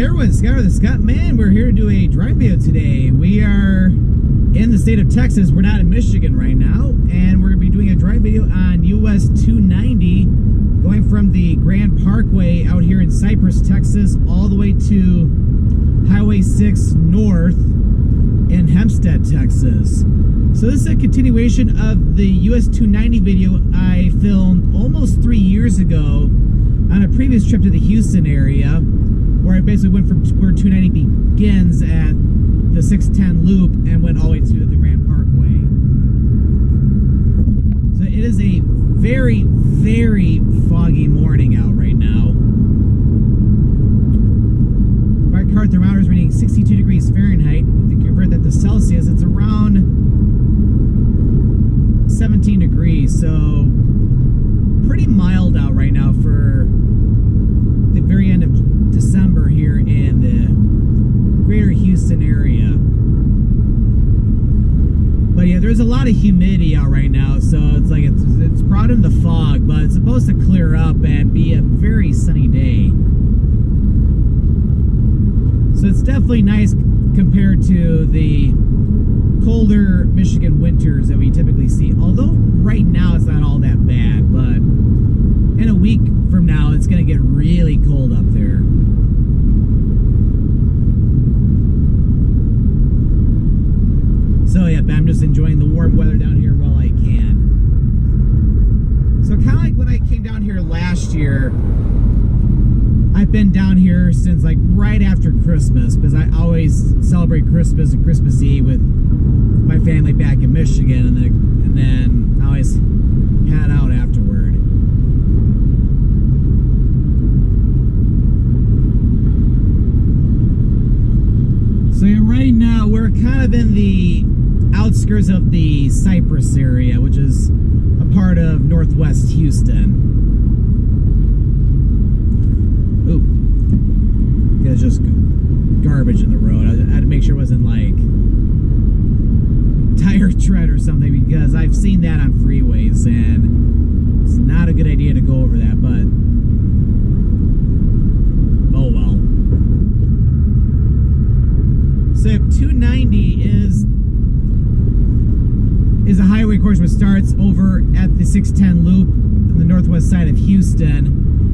Hey everyone, Scott with the Scottman. We're here to do a drive video today. We are in the state of Texas. We're not in Michigan right now, and we're going to be doing a drive video on US 290 going from the Grand Parkway out here in Cypress, Texas, all the way to Highway 6 North in Hempstead, Texas. So this is a continuation of the US 290 video I filmed almost 3 years ago on a previous trip to the Houston area, where I basically went from where 290 begins at the 610 loop and went all the way to the Grand Parkway. So it is a very, very foggy morning out right now. My car thermometer is reading 62 degrees Fahrenheit. If you convert that to Celsius, it's around 17 degrees. So pretty mild out right now for the very end of December here in the greater Houston area. But yeah, there's a lot of humidity out right now, so it's like it's brought in the fog, but it's supposed to clear up and be a very sunny day. So it's definitely nice compared to the colder Michigan winters that we typically see. Although right now it's not all that bad, but in a week from now it's going to get really cold up there. So yeah, I'm just enjoying the warm weather down here while I can. So kind of like when I came down here last year, I've been down here since like right after Christmas, because I always celebrate Christmas and Christmas Eve with my family back in Michigan, and then I always head out afterward. So yeah, right now we're kind of in the outskirts of the Cypress area, which is a part of northwest Houston. Ooh, there's just garbage in the road. I had to make sure it wasn't like tire tread or something, because I've seen that on freeways and it's not a good idea to go over that, but oh well. So 290 is a highway course which starts over at the 610 loop in the northwest side of Houston,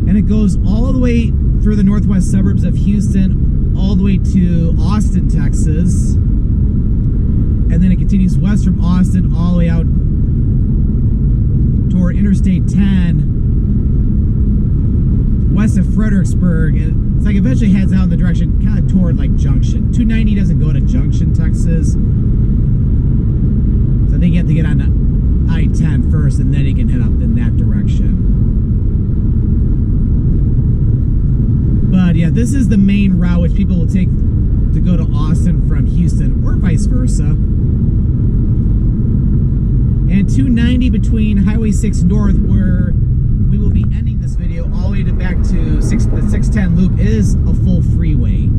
and it goes all the way through the northwest suburbs of Houston all the way to Austin, Texas, and then it continues west from Austin all the way out toward Interstate 10 west of Fredericksburg, and it's like eventually heads out in the direction kind of toward like Junction. 290 doesn't go to Junction, Texas, so I think you have to get on I-10 first and then you can head up in that direction. But yeah, this is the main route which people will take to go to Austin from Houston, or vice versa. And 290 between Highway 6 North, where we will be ending this video, all the way back to the 610 loop, is a full freeway.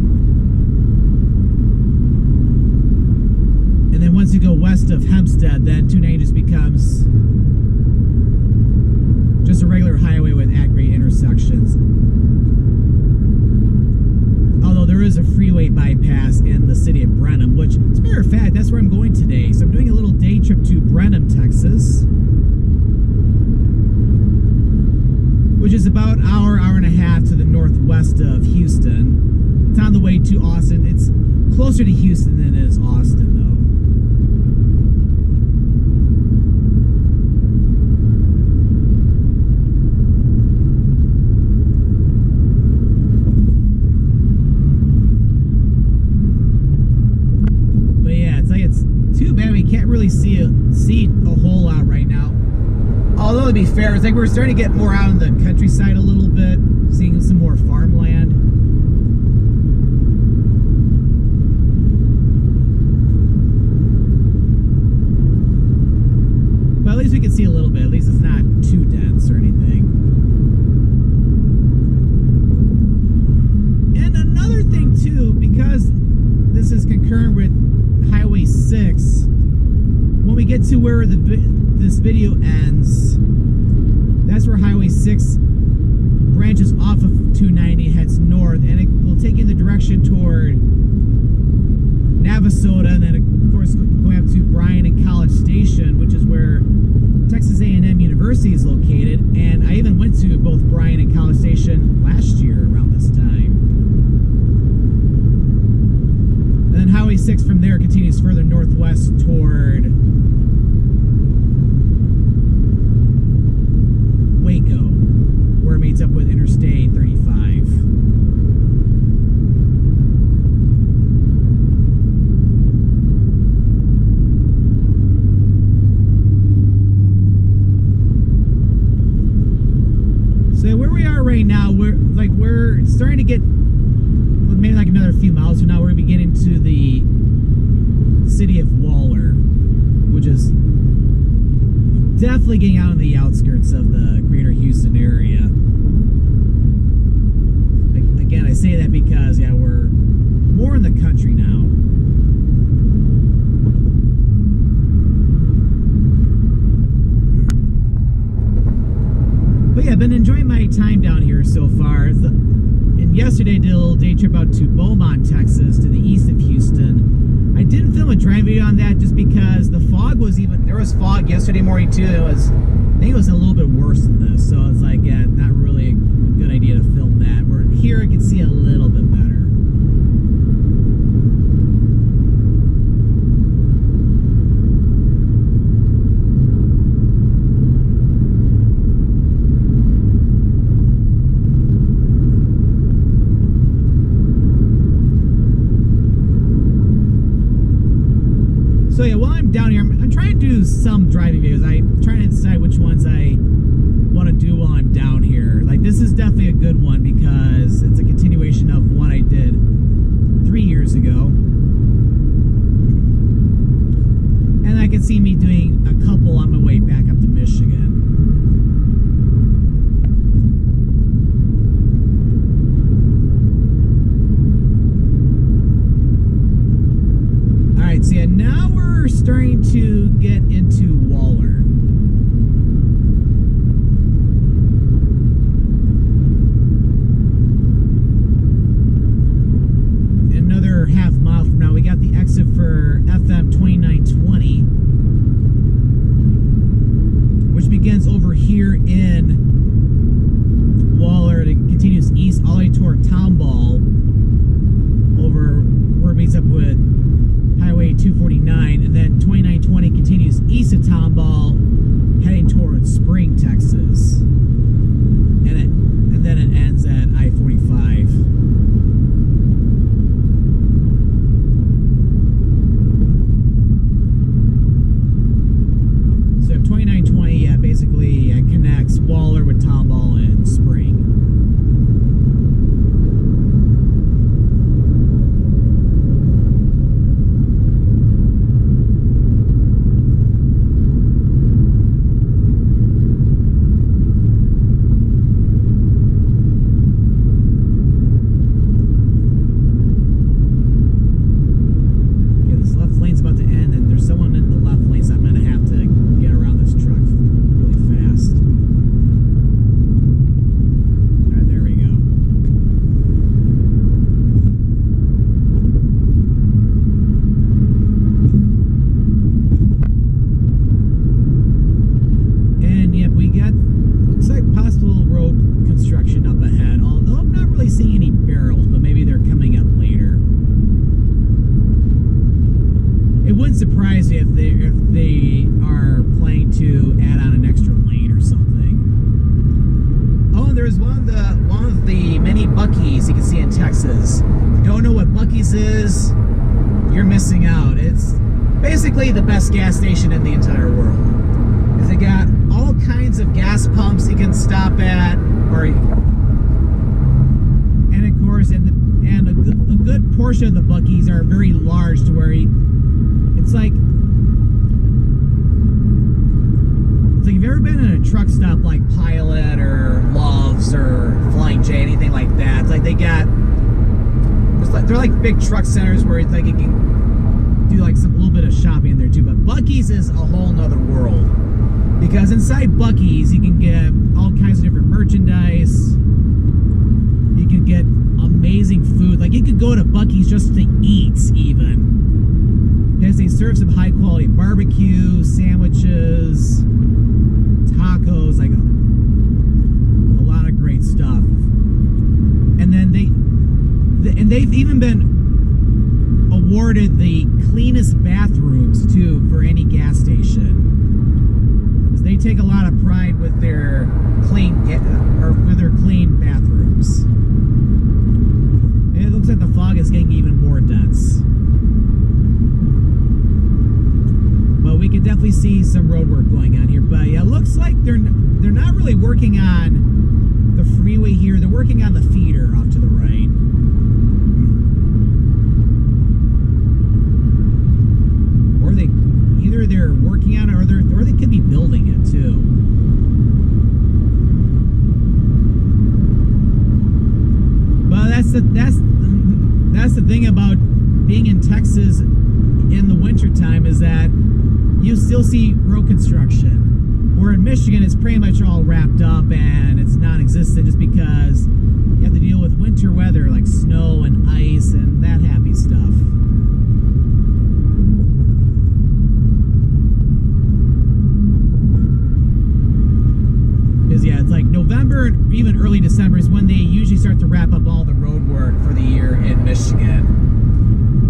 And then once you go west of Hempstead, then 290 just becomes just a regular highway with at-grade intersections. Although there is a freeway bypass in the city of Brenham, which, as a matter of fact, that's where I'm going today. So I'm doing a little day trip to Brenham, Texas, which is about an hour and a half to the northwest of Houston. It's on the way to Austin. It's closer to Houston than it is Austin, though. Too bad we can't really see a whole lot right now. Although, to be fair, it's like we're starting to get more out in the countryside a little bit, seeing some more farmland. But at least we can see a little bit. At least it's not too dense or anything. And another thing too, because this is concurrent with Highway 6, when we get to where this video ends, that's where Highway 6 branches off of 290, heads north, and it will take you in the direction direction toward Navasota, and then of course going up to Bryan and College Station, which is where Texas A&M University is located. And I even went to both Bryan and College Station last year around this time. And then Highway 6 from there continues further northwest toward Waco, where it meets up with Interstate 35. So where we are right now, we're starting to get maybe like another few miles from now. We're gonna be getting to the city of Waller, which is definitely getting out on the outskirts of the greater Houston area. Again, I say that because yeah, we're more in the country now. But yeah, I've been enjoying my time down here so far. And yesterday I did a little day trip out to Beaumont, Texas, to the east of Houston. I didn't film a drive video on that just because the fog was there was fog yesterday morning too. I think it was a little bit worse than this. So it's like, yeah, not really a good idea to film that. Where here I can see a little bit better. So yeah, while I'm down here, I'm trying to do some driving videos. I'm trying to decide which ones I want to do while I'm down here. Like, this is definitely a good one because it's a continuation of one I did 3 years ago. And I can see me doing a couple on my way back up to Michigan. Alright, so yeah, now we're starting to get into Waller. Another half mile from now, we got the exit for FM 2920, which begins over here in Waller and it continues east all the way toward Tomball, over where it meets up with Highway 249, and then 2920 continues east of Tomball, heading towards Spring, Texas, and then it ends at I-45. So 2920, basically connects Waller with Tomball and Spring. Surprise me if they are planning to add on an extra lane or something. Oh, and there's one of the many Buc-ee's you can see in Texas. If you don't know what Buc-ee's is, you're missing out. It's basically the best gas station in the entire world. Because they got all kinds of gas pumps you can stop at, and of course, a good portion of the Buc-ee's are very large to where it's like if you've ever been in a truck stop like Pilot or Love's or Flying J, anything like that. It's like they're like big truck centers where it's like you can do like a little bit of shopping in there too. But Buc-ee's is a whole nother world, because inside Buc-ee's you can get all kinds of different merchandise. You can get amazing food. Like Like, you could go to Buc-ee's just to eat, even. Because they serve some high-quality barbecue, sandwiches, tacos, like a lot of great stuff. And then they've even been awarded the cleanest bathrooms, too, for any gas station. Because they take a lot of pride with their clean bathrooms. And it looks like the fog is getting even more dense. But we can definitely see some road work going on here. But yeah, it looks like they're not really working on the freeway here. They're working on the feeder off to the right. Or either they're working on it or they could be building it too. Well, that's the thing about being in Texas in the wintertime, is that you still see road construction. Where in Michigan, it's pretty much all wrapped up and it's non-existent, just because you have to deal with winter weather like snow and ice and that happy stuff. Because yeah, it's like November and even early December is when they usually start to wrap up all the road work for the year in Michigan.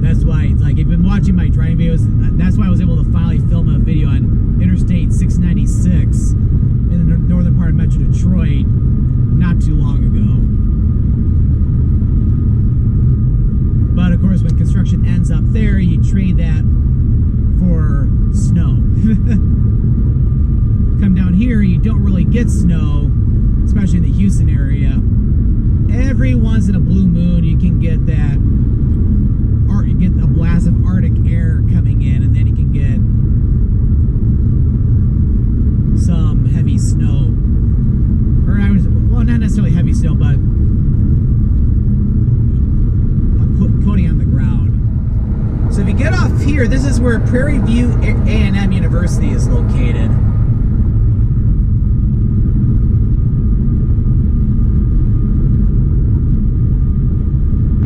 That's why, like, if you've been watching my driving videos, that's why I was able to finally film a video on Interstate 696 in the northern part of Metro Detroit not too long ago. But of course, when construction ends up there, you trade that for snow. Come down here, you don't really get snow, especially in the Houston area. Every once in a blue moon, you can get that. You get a blast of Arctic air coming in, and then you can get some heavy snow. Or well, not necessarily heavy snow, but a coating on the ground. So if you get off here, this is where Prairie View A&M University is located.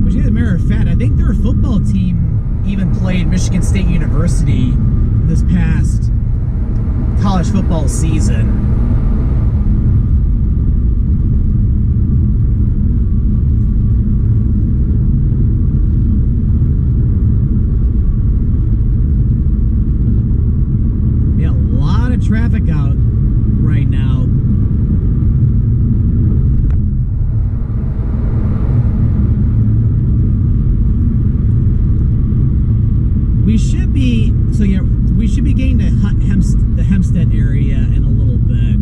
Which, as a matter of fact, I think their football team even played Michigan State University this past college football season. Yeah, a lot of traffic out right now. We should be, so yeah, we should be getting to the Hempstead area in a little bit.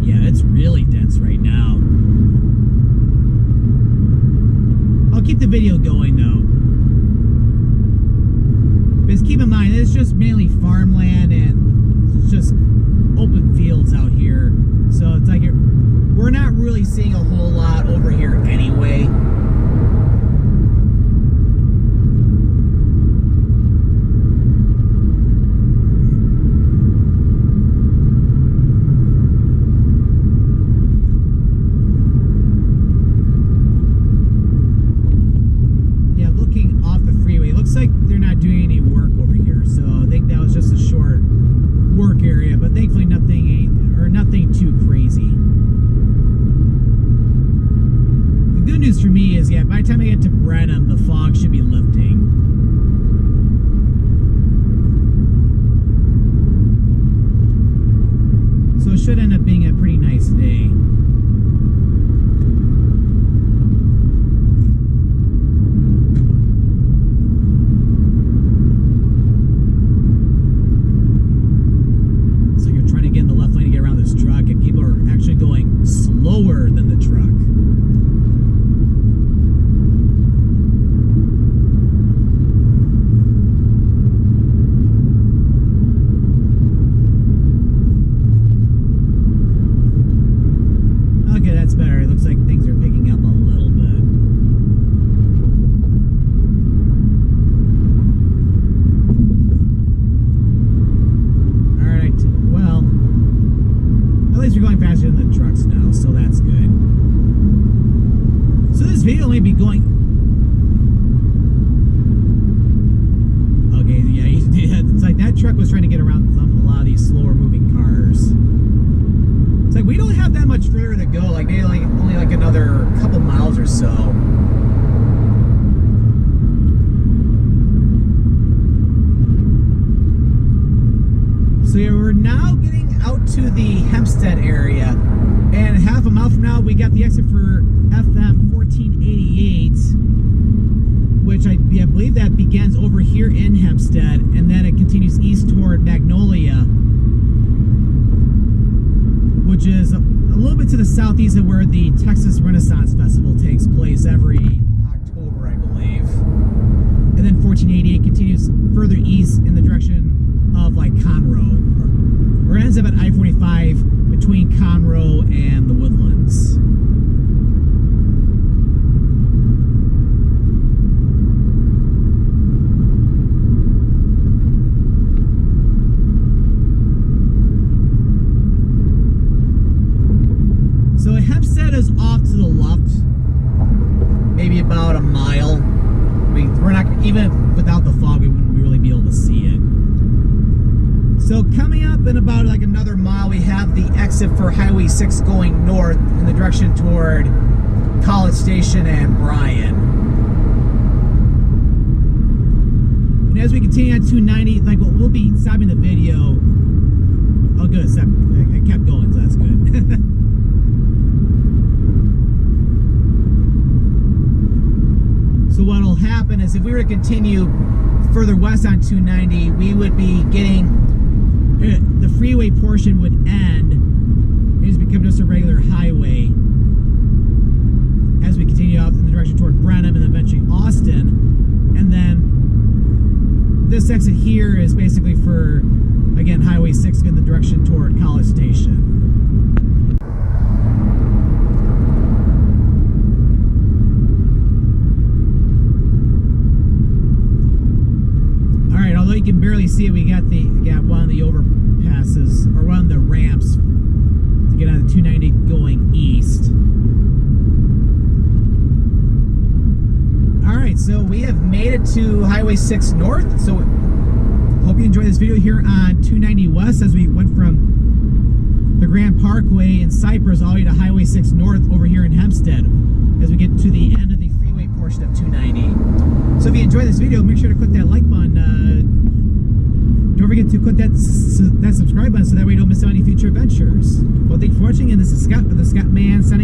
Yeah, it's really dense right now. I'll keep the video going though. Because keep in mind, it's just mainly farmland and it's just open fields out here. So it's like we're not really seeing a whole lot over here anyway. For me is, yeah, by the time I get to Brenham, the fog should be lifting. So it should end up being a pretty nice day. So you're trying to get in the left lane to get around this truck, and people are actually going slower than the truck. clearer to go, like maybe like only like another couple miles or so. So yeah, we're now getting out to the Hempstead area, and half a mile from now we got the exit for FM 1488, which I believe that begins over here in Hempstead, and then it continues east toward Magnolia, which is a little bit to the southeast of where the Texas Renaissance Festival takes place every October, I believe. And then 1488 continues further east in the direction of like Conroe, or ends up at I-45 between Conroe and the Woodlands. So Hempstead is off to the left, maybe about a mile. We're not, even without the fog, we wouldn't really be able to see it. So coming up in about like another mile, we have the exit for Highway 6 going north in the direction toward College Station and Bryan. And as we continue on 290, like we'll be stopping the video. Oh good, I kept going, so that's good. So what'll happen is if we were to continue further west on 290, we would be getting, the freeway portion would end and just become just a regular highway as we continue up in the direction toward Brenham and eventually Austin. And then this exit here is basically for, again, Highway 6 in the direction toward College Station. Although you can barely see it, we got one of the overpasses, or one of the ramps to get out of 290 going east. Alright, so we have made it to Highway 6 North. So hope you enjoyed this video here on 290 West as we went from the Grand Parkway in Cypress all the way to Highway 6 North over here in Hempstead as we get to the end of the freeway portion of 290. So if you enjoyed this video, make sure to click that like button. Don't forget to click that subscribe button so that way you don't miss out on any future adventures. Well, thanks for watching, and this is Scott of the Scottman signing